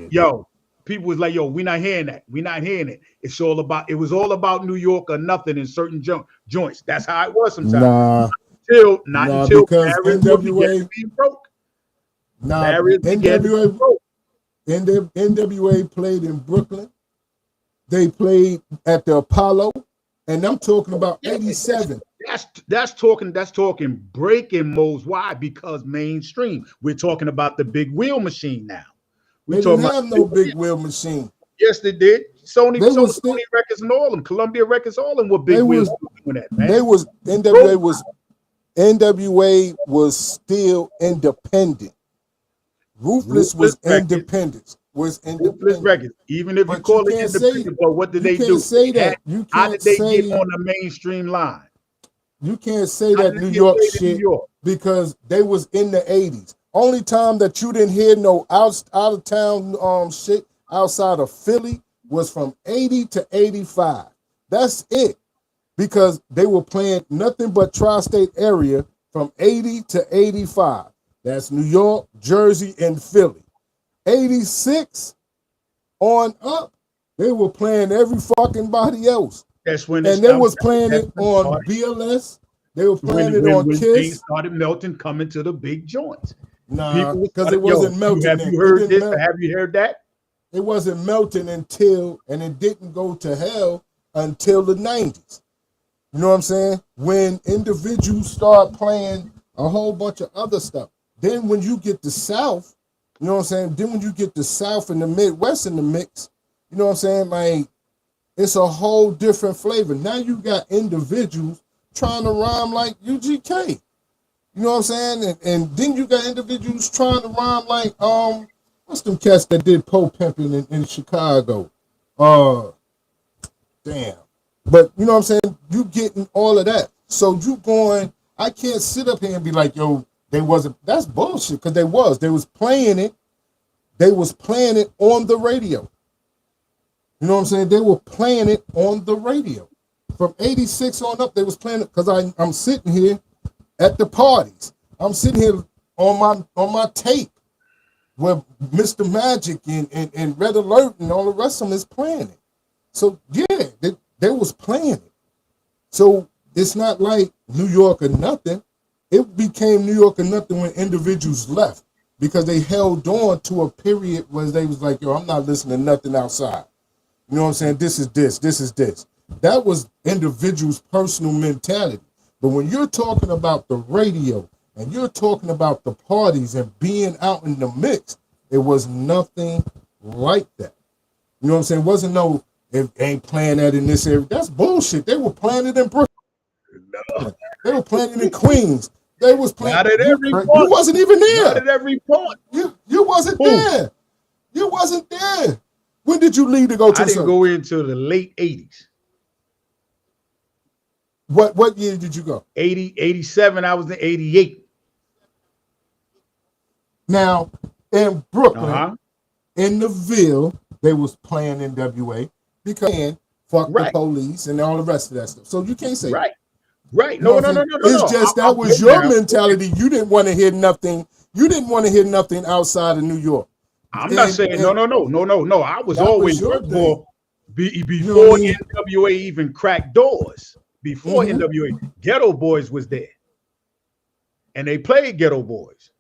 Yo, people was like, yo, we're not hearing that. We're not hearing it. It was all about New York or nothing in certain joints. That's how it was sometimes. Not until because NWA being broke. NWA played in Brooklyn. They played at the Apollo, and I'm talking about 87. That's talking breaking modes. Why? Because mainstream. We're talking about the big wheel machine now. They didn't have no big wheel machine. Yes, they did. Sony Records and all them, Columbia Records, all them were big wheels doing that, man. NWA was still independent. Ruthless was independent. Ruthless Records. Even if you call it independent, but what did they do? How did they get on the mainstream line? You can't say that New York shit because they was in the 80s. Only time that you didn't hear no out of town shit outside of Philly was from 80 to 85. That's it. Because they were playing nothing but tri-state area from 80 to 85. That's New York, Jersey, and Philly. 86 on up, they were playing every fucking body else. That's when they was playing it on BLS. They were playing it on Kiss. Things started melting, coming to the big joints. Nah, because it wasn't melting. Have you heard this? Have you heard that? It wasn't melting until, and it didn't go to hell until the 90s. You know what I'm saying? When individuals start playing a whole bunch of other stuff. Then when you get the South, you know what I'm saying? Then when you get the South and the Midwest in the mix, you know what I'm saying? Like, it's a whole different flavor. Now you got individuals trying to rhyme like UGK. You know what I'm saying? And then you got individuals trying to rhyme like, what's them cats that did pole pimping in Chicago? Damn. But you know what I'm saying? You getting all of that. So you going, I can't sit up here and be like, yo, they wasn't, that's bullshit, because they was playing it. They was playing it on the radio. You know what I'm saying? They were playing it on the radio. From 86 on up, they was playing it, because I'm sitting here at the parties. I'm sitting here on my tape where Mr. Magic and Red Alert and all the rest of them is playing it. So yeah, they was playing it. So it's not like New York or nothing. It became New York or nothing when individuals left, because they held on to a period where they was like, yo, I'm not listening to nothing outside. You know what I'm saying? This is this. That was individuals' personal mentality. But when you're talking about the radio and you're talking about the parties and being out in the mix, it was nothing like that. You know what I'm saying? It wasn't no, it ain't playing that in this area. That's bullshit. They were playing it in Brooklyn. No. They were playing it in Queens. They was playing. Not at every point. You wasn't even there. Not at every point. You wasn't there. You wasn't there. When did you leave to go to? I didn't go into the late 80s. What year did you go? 80, 87. I was in 88. Now, in Brooklyn, in the Ville, they was playing NWA because fuck the police and all the rest of that stuff. So you can't say Right. No. It's just that was your mentality. You didn't want to hear nothing. You didn't want to hear nothing outside of New York. I'm not saying no. I was always before NWA even cracked doors. Before NWA, Ghetto Boys was there. and they played Ghetto Boys.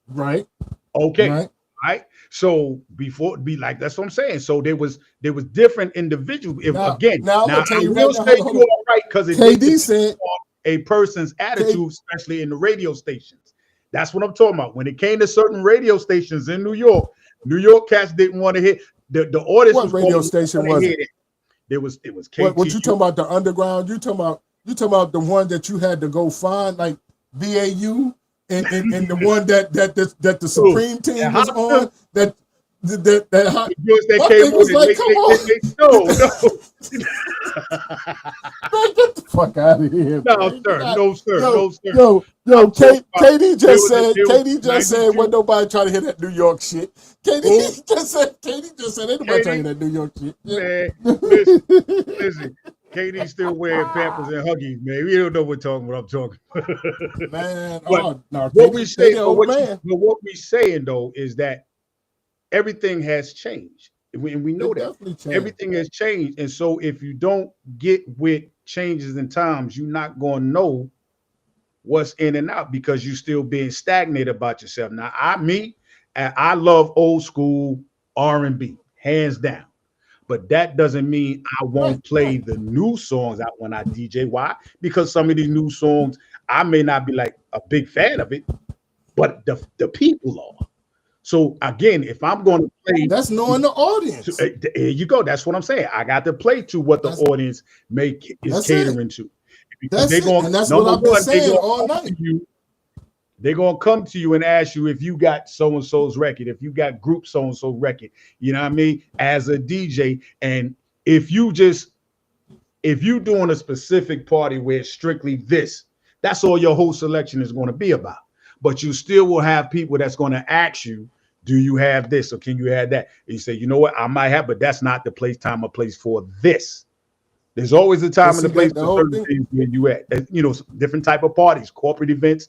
Right. Okay. Right. Right. So before be like that's what I'm saying. So there was different individuals. If Now, again, now I'm now gonna tell I you will right now. say Hold you on. are right because it KD said on a person's attitude, especially in the radio stations. That's what I'm talking about. When it came to certain radio stations in New York cats didn't want to hear the audience what was radio going station to was hear it? it. It was What you KTU. talking about? The underground? You talking about the one that you had to go find, like BAU, and the one that the Supreme Team was on. That hot. The girls that My came thing on was like, come on, man, get the fuck out of here, no, man. no, sir, Yo, no, sir. yo, I'm talking about KD just said, there was KD just said, 92. wasn't nobody trying to hear that New York shit. Who? KD just said, ain't nobody trying to hear KD, that New York shit. man, listen. KD still wearing Pampers and Huggies, man. We don't know what I'm talking about. Man, But no, what we say, KD old man. but what we saying though is that everything has changed, and we know It that definitely changed. everything has changed. And so, if you don't get with changes in times, you're not going to know what's in and out because you're still being stagnated about yourself. Now, I love old school R&B, hands down. But that doesn't mean I won't play the new songs out when I DJ. Why? Because some of these new songs, I may not be like a big fan of it, but the people are. So again, if I'm going to play, that's knowing the audience. There you go. That's what I'm saying. I got to play to what the audience is catering to. Because That's it. And that's what I've been saying all night. They're gonna come to you and ask you if you got so and so's record, if you got group so and so record, you know what I mean, as a DJ. And if you doing a specific party where it's strictly this, that's all your whole selection is going to be about. But you still will have people that's going to ask you, do you have this or can you have that? And you say, you know what, I might have, but that's not the place, time, or place for this. There's always a time and a place for certain things where you at. You know, different type of parties, corporate events,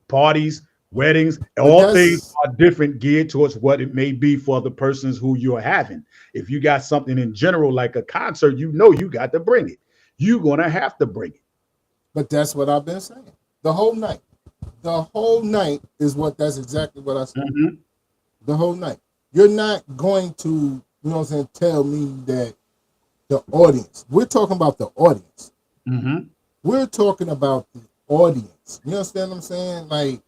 parties, weddings, all things are different, geared towards what it may be for the persons who you're having. If you got something in general like a concert, you know you got to bring it. You're gonna have to bring it. But that's what I've been saying the whole night. The whole night is that's exactly what I said. Mm-hmm. The whole night. You're not going to, you know what I'm saying, tell me that the audience. We're talking about the audience. Mm-hmm. We're talking about the audience. You understand what I'm saying? Like,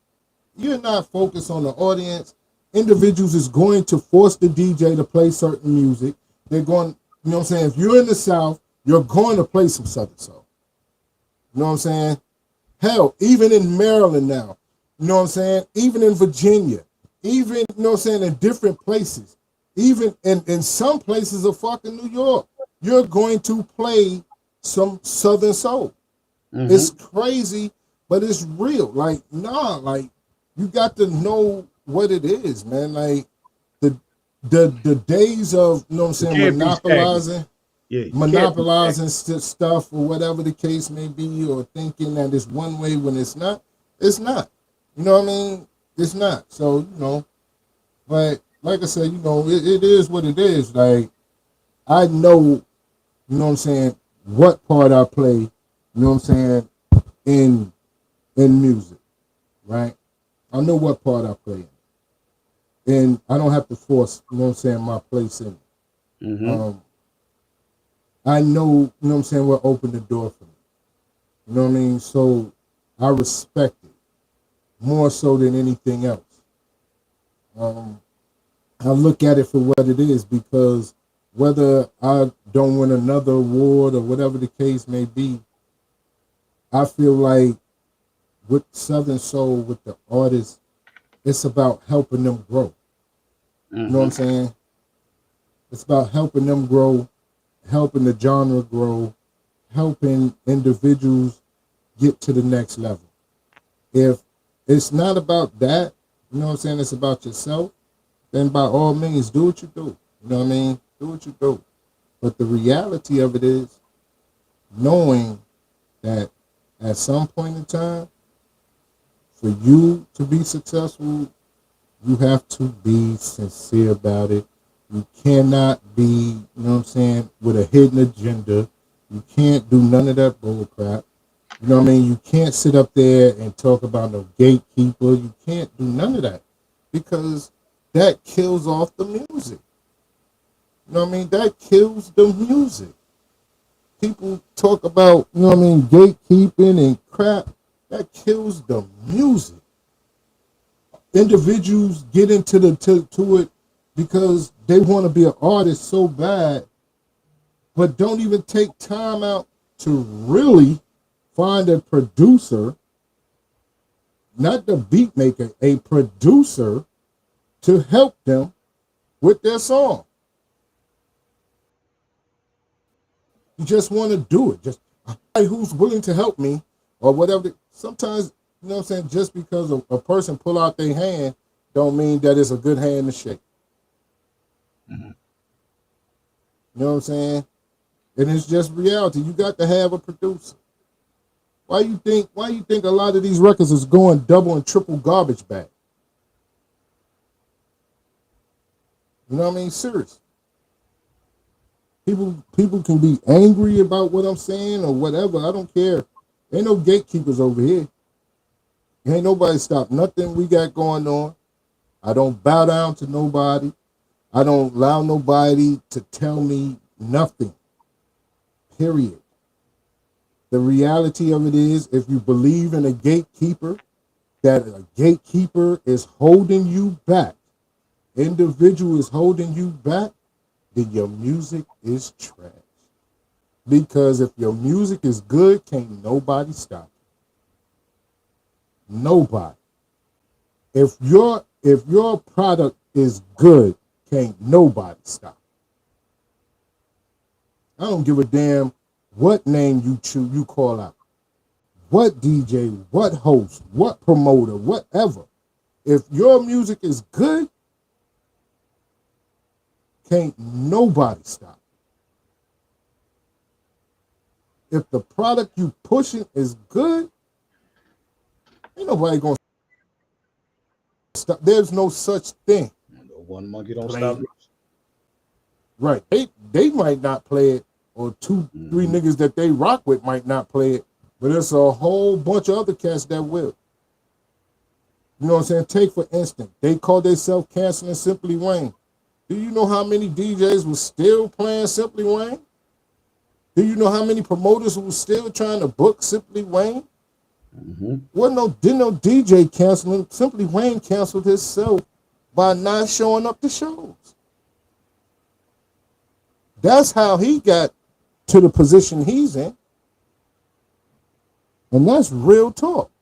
you're not focused on the audience. Individuals is going to force the DJ to play certain music. They're going, you know what I'm saying? If you're in the South, you're going to play some Southern soul. You know what I'm saying? Hell, even in Maryland now, you know what I'm saying? Even in Virginia, even, you know what I'm saying, in different places, even in some places of fucking New York, you're going to play some Southern soul. Mm-hmm. It's crazy, but it's real. Like, like, you got to know what it is, man. Like, the days of, you know what I'm saying, monopolizing stuff or whatever the case may be, or thinking that it's one way when it's not. It's not. You know what I mean? It's not. So, you know, but like I said, you know, it is what it is. Like, I know, you know what I'm saying, what part I play, you know what I'm saying, in music, right? I know what part I play in. And I don't have to force, you know what I'm saying, my place in it. Mm-hmm. I know, you know what I'm saying, what opened the door for me. You know what I mean? So I respect it more so than anything else. I look at it for what it is, because whether I don't win another award or whatever the case may be, I feel like with Southern Soul, with the artists, it's about helping them grow. Mm-hmm. You know what I'm saying? It's about helping them grow, helping the genre grow, helping individuals get to the next level. If it's not about that, you know what I'm saying, it's about yourself, then by all means, do what you do. You know what I mean? Do what you do. But the reality of it is knowing that at some point in time, for you to be successful, you have to be sincere about it. You cannot be, you know what I'm saying, with a hidden agenda. You can't do none of that bull crap. You know what I mean? You can't sit up there and talk about no gatekeeper. You can't do none of that because that kills off the music. You know what I mean? That kills the music. People talk about, you know what I mean, gatekeeping and crap. That kills the music. Individuals get into to it because they want to be an artist so bad, but don't even take time out to really find a producer, not the beat maker, a producer to help them with their song. You just want to do it. Just who's willing to help me or whatever. Sometimes, you know what I'm saying, just because a person pull out their hand don't mean that it's a good hand to shake. Mm-hmm. You know what I'm saying? And it's just reality. You got to have a producer. Why you think a lot of these records is going double and triple garbage bag? You know what I mean? Serious. People can be angry about what I'm saying or whatever. I don't care. Ain't no gatekeepers over here. Ain't nobody stop nothing we got going on. I don't bow down to nobody. I don't allow nobody to tell me nothing. Period. The reality of it is, if you believe in a gatekeeper, that a gatekeeper is holding you back, individual is holding you back, then your music is trash. Because if your music is good, can't nobody stop it. Nobody. If your product is good, can't nobody stop it. I don't give a damn what name you choose, you call out. What DJ, what host, what promoter, whatever. If your music is good, can't nobody stop it. If the product you pushing is good, ain't nobody gonna stop. There's no such thing. One monkey don't stop it. Right. They might not play it, or two, three niggas that they rock with might not play it, but there's a whole bunch of other cats that will. You know what I'm saying? Take for instance, they call themselves canceling Simply Wayne. Do you know how many DJs was still playing Simply Wayne? Do you know how many promoters were still trying to book Simply Wayne? Didn't no DJ canceling. Simply Wayne canceled himself by not showing up to shows. That's how he got to the position he's in. And that's real talk.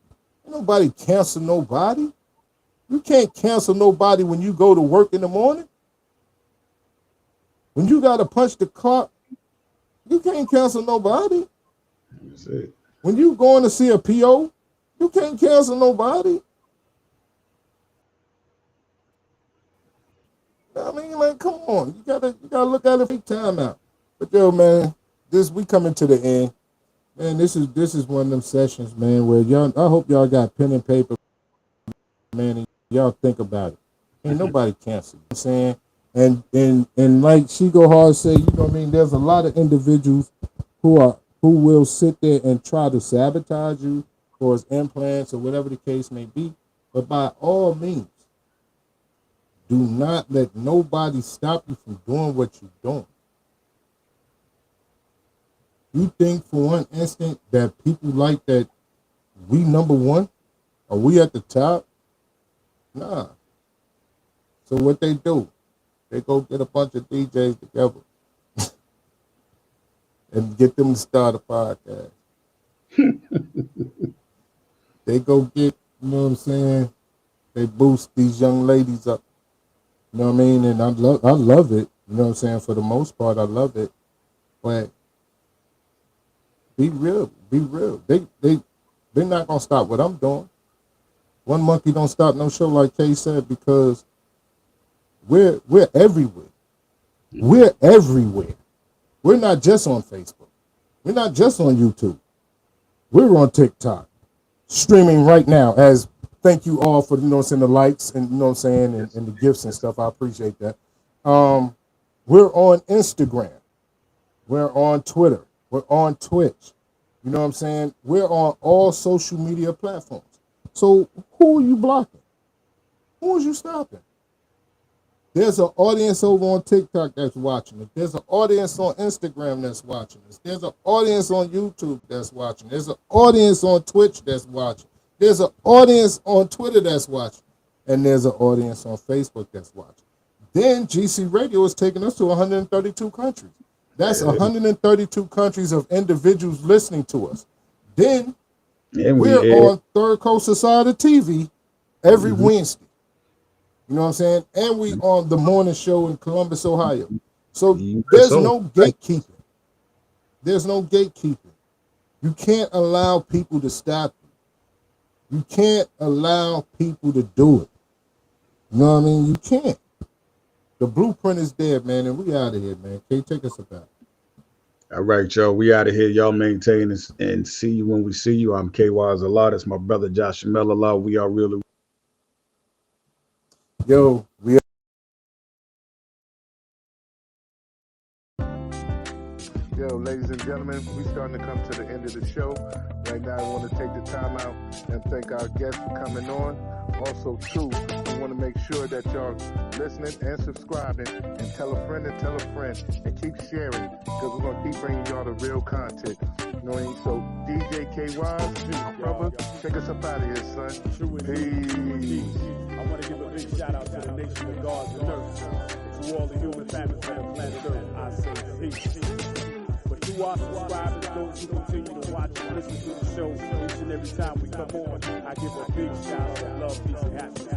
Ain't nobody cancel nobody. You can't cancel nobody when you go to work in the morning. When you got to punch the clock, you can't cancel nobody. That's it. When you going to see a PO, you can't cancel nobody. I mean, like, come on. You gotta look at it for time out. But yo, man, we coming to the end. Man, this is one of them sessions, man, where y'all, I hope y'all got pen and paper, man, and y'all think about it. Ain't nobody cancel. You know what I'm saying? And like she go hard say, you know what I mean, there's a lot of individuals who will sit there and try to sabotage you for his implants or whatever the case may be. But by all means, do not let nobody stop you from doing what you're doing. You think for one instant that people like that we number one? Are we at the top? Nah. So what they do, they go get a bunch of DJs together and get them to start a podcast. They go get, you know what I'm saying, they boost these young ladies up. You know what I mean? And I love it. You know what I'm saying? For the most part, I love it. But be real. Be real. They're not gonna stop what I'm doing. One monkey don't stop no show, like Kay said, because we're everywhere. We're everywhere. We're not just on Facebook. We're not just on YouTube. We're on TikTok, streaming right now. As thank you all for, you know what I'm saying, the likes and, you know what I'm saying, and the gifts and stuff. I appreciate that. We're on Instagram. We're on Twitter. We're on Twitch. You know what I'm saying? We're on all social media platforms. So who are you blocking? Who is you stopping? There's an audience over on TikTok that's watching it. There's an audience on Instagram that's watching this. There's an audience on YouTube that's watching. There's an audience on Twitch that's watching. There's an audience on Twitter that's watching. And there's an audience on Facebook that's watching. Then GC Radio is taking us to 132 countries. That's 132 countries of individuals listening to us. Then we're on Third Coast Society TV every Wednesday. You know what I'm saying? And we on the morning show in Columbus, Ohio. So there's no gatekeeping. There's no gatekeeping. You can't allow people to stop you. You can't allow people to do it. You know what I mean? You can't. The blueprint is there, man, and we out of here, man. K, take us about. All right, y'all. We out of here. Y'all maintain this and see you when we see you. I'm K-Wise a lot. That's my brother Josh Mel a lot. We are really. Yo, we are. Yo, ladies and gentlemen, we starting to come to the end of the show. Right now, I want to take the time out and thank our guests for coming on. Also, too, we want to make sure that y'all listening and subscribing and tell a friend and keep sharing because we're going to keep bringing y'all the real content. You know what I mean? So, DJ K-Wise, my brother, take us up out of here, son. Peace. I want to give a big shout out to the nation of gods and earth. To all the human families on planet Earth, I say peace. But to our subscribers, those who continue to watch and listen to the show each and every time we come on, I give a big shout out to love, peace, and happiness.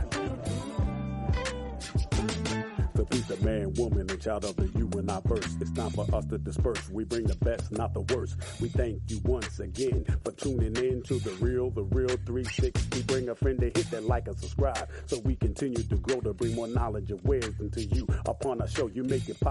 To be the man, woman, and child of the you and I burst. It's time for us to disperse. We bring the best, not the worst. We thank you once again for tuning in to the Real 360. Bring a friend to hit that like and subscribe so we continue to grow to bring more knowledge and wisdom to you upon our show. You make it pop.